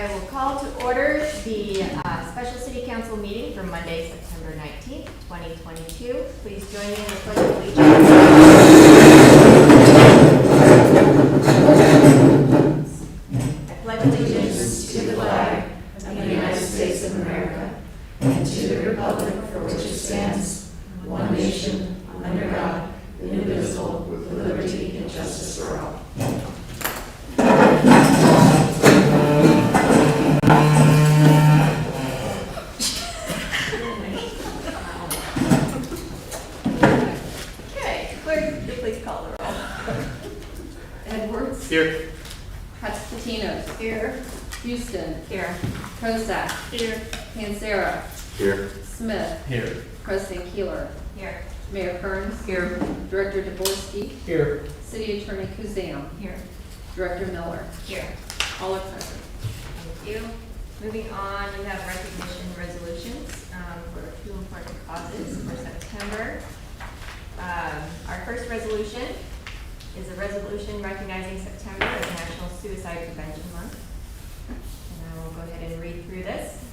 I will call to order the special city council meeting for Monday, September 19th, 2022. Please join me in the pledge of allegiance. I pledge allegiance to the flag of the United States of America and to the republic for which it stands, one nation, under God, indivisible, with liberty and justice for all. Here. Hatzpatinos. Here. Houston. Here. Kozak. Here. Pansera. Here. Smith. Here. President Keeler. Here. Mayor Kearns. Here. Director Dvorsky. Here. City Attorney Kuzam. Here. Director Miller. Here. All are present. Thank you. Moving on, we have recognition resolutions for two important causes for September. Our first resolution is a resolution recognizing September as National Suicide Prevention Month. And I will go ahead and read through this.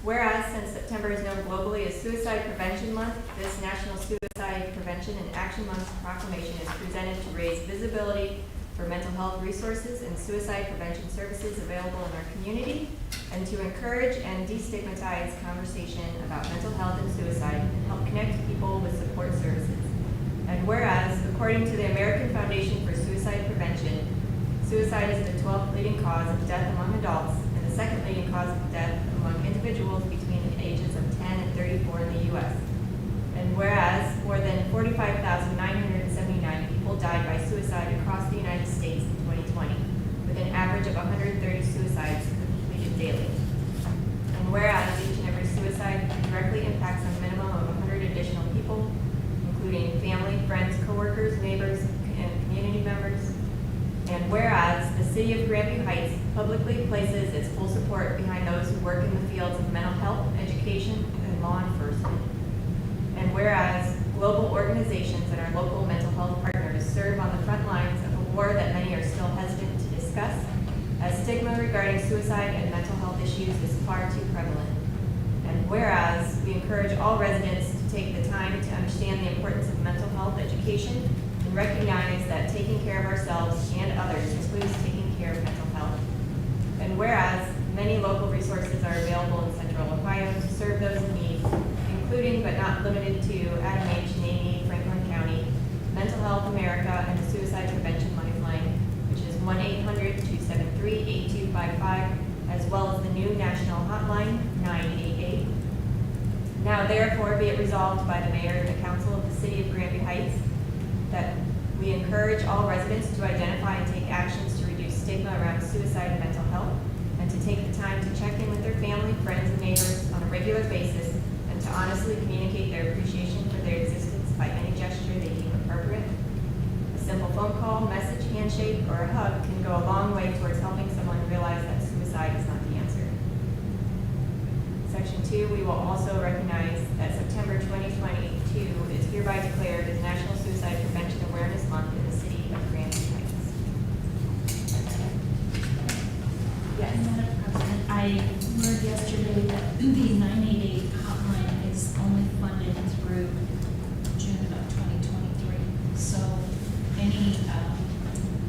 Whereas, since September is known globally as Suicide Prevention Month, this National Suicide Prevention and Action Month proclamation is presented to raise visibility for mental health resources and suicide prevention services available in our community, and to encourage and destigmatize conversation about mental health and suicide and help connect people with support services. And whereas, according to the American Foundation for Suicide Prevention, suicide is the 12th leading cause of death among adults and the second leading cause of death among individuals between the ages of 10 and 34 in the U.S. And whereas, more than 45,979 people died by suicide across the United States in 2020, with an average of 130 suicides completed daily. And whereas, each and every suicide directly impacts a minimum of 100 additional people, including family, friends, coworkers, neighbors, and community members. And whereas the City of Grandview Heights publicly places its full support behind those who work in the fields of mental health, education, and law enforcement. And whereas global organizations and our local mental health partners serve on the front lines of a war that many are still hesitant to discuss, as stigma regarding suicide and mental health issues is far too prevalent. And whereas we encourage all residents to take the time to understand the importance of mental health education and recognize that taking care of ourselves and others includes taking care of mental health. And whereas many local resources are available in Central Ohio to serve those in need, including but not limited to Adam H. Naney, Franklin County, Mental Health America, and the Suicide Prevention Lifeline, which is 1-800-273-8255, as well as the new national hotline, 988. Now therefore be it resolved by the Mayor and the Council of the City of Grandview Heights that we encourage all residents to identify and take actions to reduce stigma around suicide and mental health, and to take the time to check in with their family, friends, and neighbors on a regular basis, and to honestly communicate their appreciation for their existence by any gesture they deem appropriate. A simple phone call, message, handshake, or a hug can go a long way towards helping someone realize that suicide is not the answer. Section 2, we will also recognize that September 2022 is hereby declared as National Suicide Prevention Awareness Month in the City of Grandview Heights. Yes. Madam President, I learned yesterday that the 988 hotline is only funded through June of 2023. So any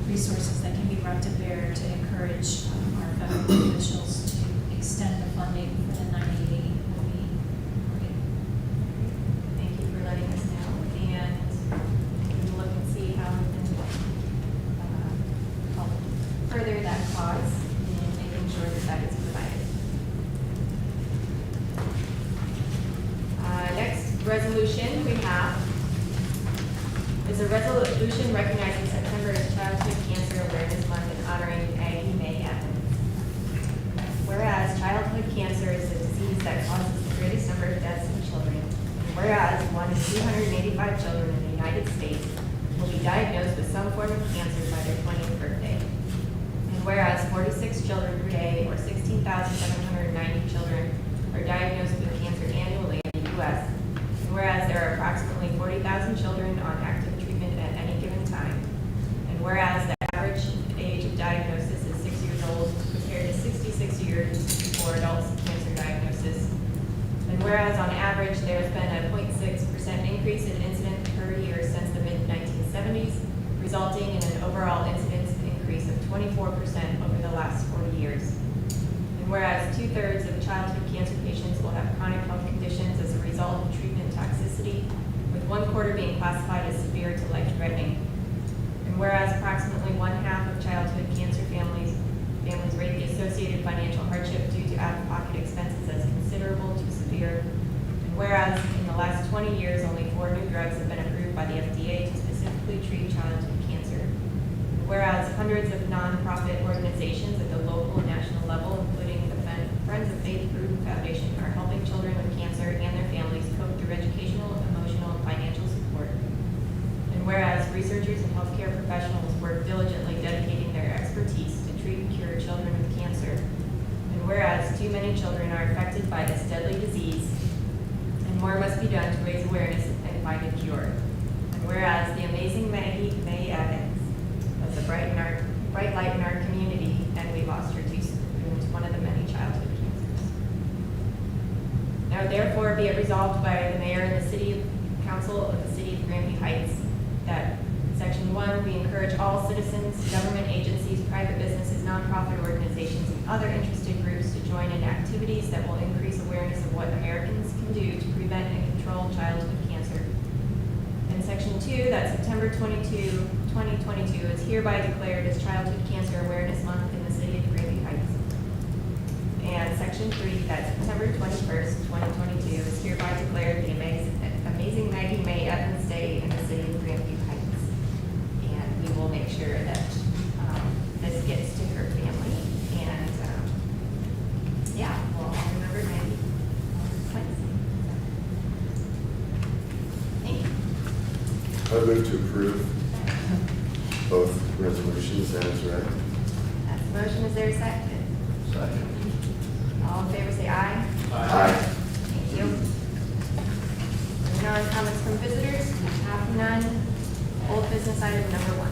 resources that can be brought to bear to encourage our federal officials to extend the funding for the 988 will be great. Thank you for letting us know, and we will look and see how we can help further that cause and making sure that that is provided. Next resolution we have is a resolution recognizing September as Childhood Cancer Awareness Month and honoring Aggie Mae Evans. Whereas childhood cancer is a disease that causes the greatest number of deaths in children, and whereas 1 in 285 children in the United States will be diagnosed with some form of cancer by their 20th birthday, and whereas 46 children per day, or 16,790 children, are diagnosed with cancer annually in the U.S., and whereas there are approximately 40,000 children on active treatment at any given time, and whereas the average age of diagnosis is 6 years old compared to 66 whereas on average, there's been a 0.6% increase in incidents per year since the mid-1970s, resulting in an overall incidence increase of 24% over the last 40 years. And whereas 2/3 of childhood cancer patients will have chronic health conditions as a result of treatment toxicity, with 1/4 being classified as severe to life-threatening. And whereas approximately 1/2 of childhood cancer families rate the associated financial hardship due to out-of-pocket expenses as considerable to severe. And whereas in the last 20 years, only 4 new drugs have been approved by the FDA to specifically treat childhood cancer. And whereas hundreds of nonprofit organizations at the local and national level, including the Friends of Faith Group Foundation, are helping children with cancer and their families cope through educational, emotional, and financial support. And whereas researchers and healthcare professionals work diligently dedicating their expertise to treat and cure children with cancer. And whereas too many children are affected by this deadly disease, and more must be done to raise awareness and find a cure. And whereas the amazing Maggie May Evans was a bright light in our community, and we lost her too soon to one of the many childhood cancers. Now therefore be it resolved by the mayor and the city council of the city of Granby Heights that Section 1, we encourage all citizens, government agencies, private businesses, nonprofit organizations, and other interested groups to join in activities that will increase awareness of what Americans can do to prevent and control childhood cancer. And Section 2, that September 22, 2022 is hereby declared as Childhood Cancer Awareness Month in the city of Granby Heights. And Section 3, that September 21st, 2022 is hereby declared the Amazing Maggie May Evans Day in the city of Granby Heights. And we will make sure that this gets to her family. And yeah, we'll all remember Maggie. Thank you. I move to approve both resolutions as read. That's the motion. Is there a second? Second. All in favor say aye. Aye. Thank you. Moving on, comments from visitors, we have none. Old business item number 1.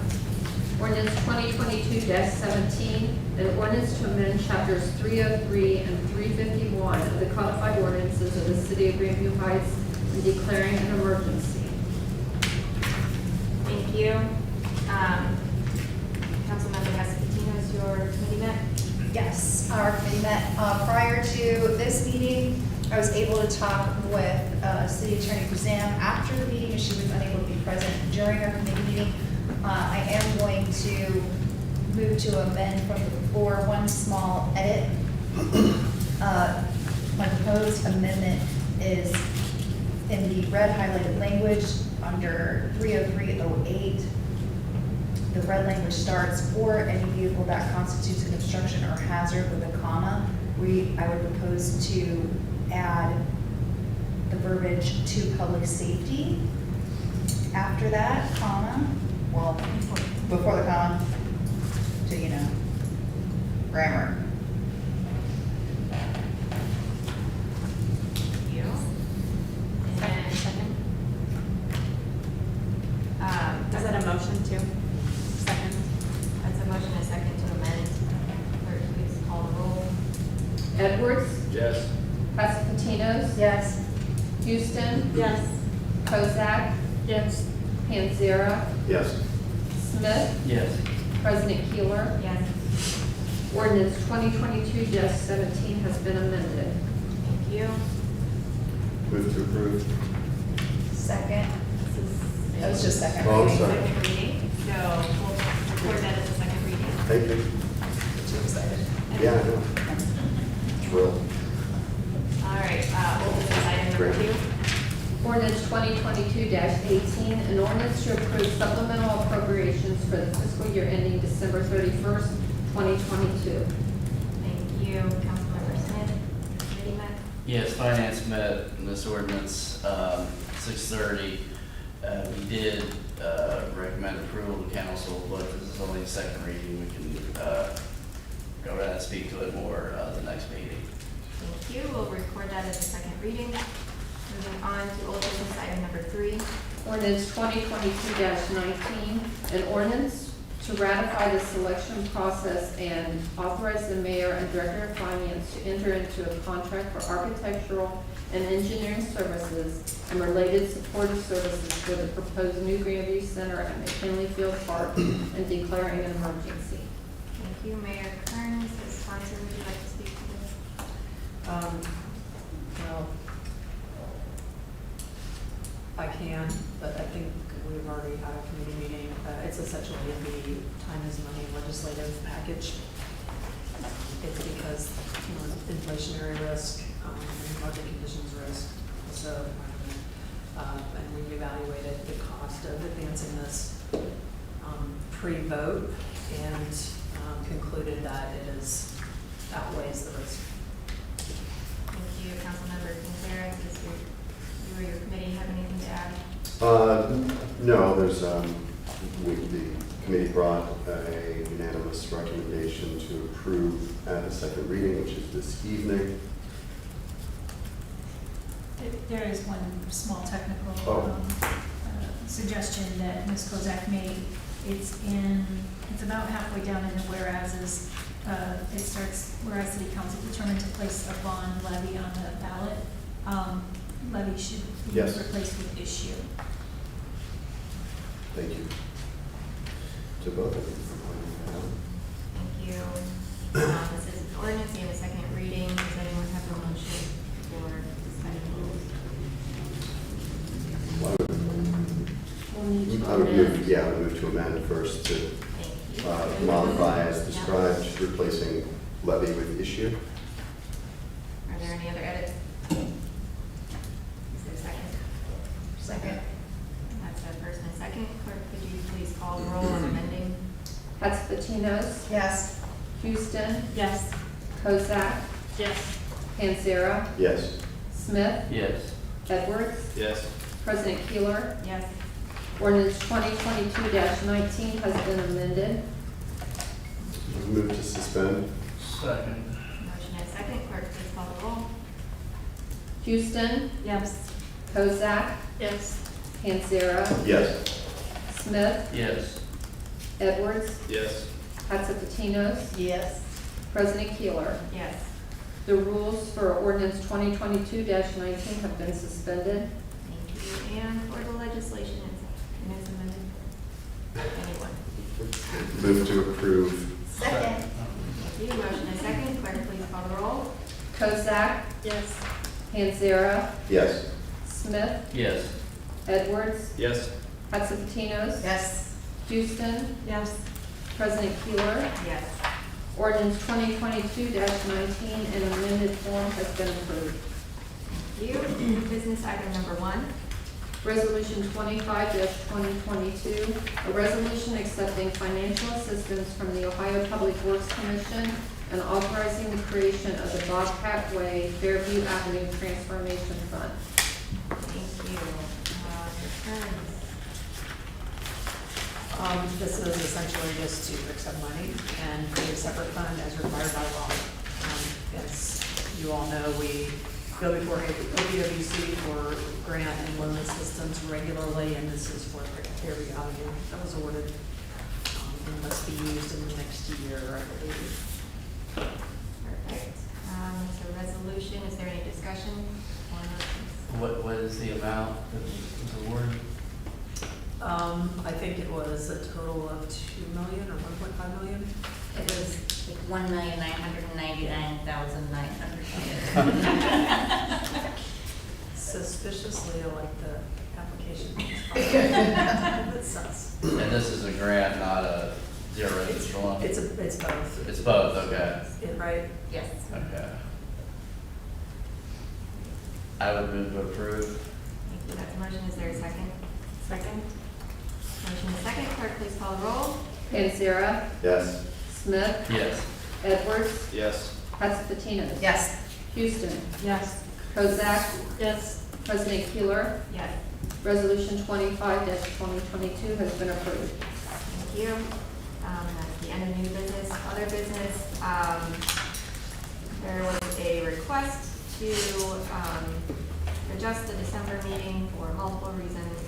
Ordinance 2022-17, an ordinance to amend chapters 303 and 351 of the codified ordinances of the city of Grandview Heights and declaring an emergency. Thank you. Councilmember Escatino, is your committee met? Yes, our committee met prior to this meeting. I was able to talk with City Attorney Kazam after the meeting, as she was unable to be present during our committee meeting. I am going to move to amend from the before one small edit. My proposed amendment is in the red highlighted language under 30308. The red language starts, or any vehicle that constitutes an obstruction or hazard with a comma. I would propose to add the verbiage to public safety after that, comma, well, before the comma, to, grammar. Thank you. And second? Is that a motion too? Second. That's a motion and a second to amend. Clerk, please call the roll. Edwards, Yes. Pascatinos, Yes. Houston, Yes. Kozak, Yes. Panzera, Yes. Smith, Yes. President Keeler. Yes. Ordinance 2022-17 has been amended. Thank you. Move to approve. Second. This is. That was just second Oh, reading. sorry. Second reading, so we'll record that as a second reading. Thank you. Too excited. Yeah, I know. Thrilled. All right, old business item number Great. 2. Ordinance 2022-18, an ordinance to approve supplemental appropriations for the fiscal year ending December 31st, 2022. Thank you, Councilmember Smith. Committee met? Yes, Finance met in this ordinance, 6:30. We did recommend approval to council, but this is only the second reading. We can go ahead and speak to it more the next meeting. Thank you. We'll record that as a second reading. Moving on to old business item number 3. Ordinance 2022-19, an ordinance to ratify the selection process and authorize the mayor and director of finance to enter into a contract for architectural and engineering services and related supportive services for the proposed new Grandview Center at McKinley Field Park and declaring an emergency. Thank you. Mayor Kearns, as sponsor, would you like to speak to this? Well, I can, but I think we've already had a committee meeting. It's essentially the time is money legislative package. It's because, inflationary risk, and market conditions risk. So, and we evaluated the cost of advancing this pre-vote and concluded that it outweighs the risk. Thank you. Councilmember Quintero, does you or your committee have anything to add? No, there's, the committee brought a unanimous recommendation to approve at the second reading, which is this evening. There is one small technical Oh. suggestion that Ms. Kozak made. It's about halfway down in the whereases. It starts, whereas City Council determined to place a bond levy on the ballot. Levy should be Yes. replaced with issue. Thank you to both of you for pointing that out. Thank you. This is an ordinance, we have a second reading. Does anyone have a motion for suspending rules? Well, We'll need to I would amend. move, yeah, I would move to amend first to Thank you. modify as Yeah. described, replacing levy with issue. Are there any other edits? Is there a second? Second. That's the first and second. Clerk, could you please call the roll on amending? Hats Yes. Houston, Yes. Kozak, Yes. Panzera, Yes. Smith, Yes. Edwards, Yes. President Keeler. Yes. Ordinance 2022-19 has been amended. Move to suspend. Second. Motion and second. Clerk, please call the roll. Houston, Yes. Kozak, Yes. Panzera, Yes. Smith, Yes. Edwards, Yes. Hatsapatinos, Yes. President Keeler. Yes. The rules for ordinance 2022-19 have been suspended. Thank you. And for the legislation, it's amended. Anyone? Move to approve. Second. Thank you. Motion and second. Clerk, please call the roll. Kozak, Yes. Panzera, Yes. Smith, Yes. Edwards, Yes. Hatsapatinos, Yes. Houston, Yes. President Keeler. Yes. Ordinance 2022-19 in amended form has been approved. Thank you. Business item number 1. Resolution 25-2022, a resolution accepting financial assistance from the Ohio Public Works Commission and authorizing the creation of the Bobcat Way Fairview Avenue Transformation Fund. Thank you. Returns. This is essentially just to accept money and create a separate fund as required by law. As you all know, we go before OPWC for grant and loan assistance regularly, and this is for Fairview Avenue that was awarded. And must be used in the next year, I believe. Perfect. It's a resolution. Is there any discussion on this? What is the amount that was awarded? I think it was a total of 2 million or 1.5 million. It was like 1,999,900. Suspiciously, I like the application. It's sus. And this is a grant, not a zero-rated loan? It's both. It's both, okay. Right? Yes. Okay. I would move to approve. Thank you. That's a motion. Is there a second? Second. Motion and second. Clerk, please call the roll. Panzera, Yes. Smith, Yes. Edwards, Yes. Hatsapatinos. Yes. Houston, Yes. Kozak, Yes. President Keeler. Yes. Resolution 25-2022 has been approved. Thank you. That's the end of new business. Other business, there was a request to adjust the December meeting for multiple reasons.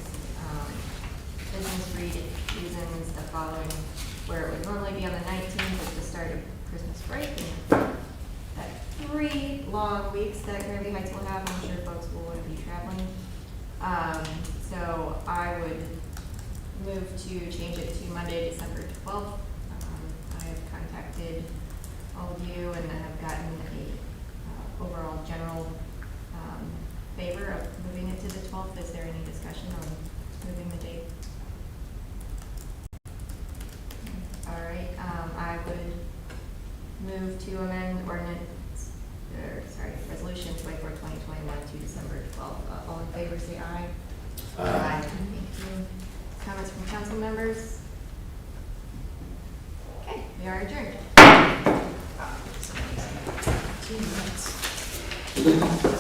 Business reasons, the following where it would normally be on the 19th at the start of Christmas break. And that 3 long weeks that Granby Heights will have, I'm sure folks will want to be traveling. So I would move to change it to Monday, December 12th. I have contacted all of you and have gotten a overall general favor of moving it to the 12th. Is there any discussion on moving the date? All right, I would move to amend resolution 24, 2021 to December 12th. All in favor, say aye. Aye. Thank you. Comments from council members? Okay, we are adjourned. 2 minutes.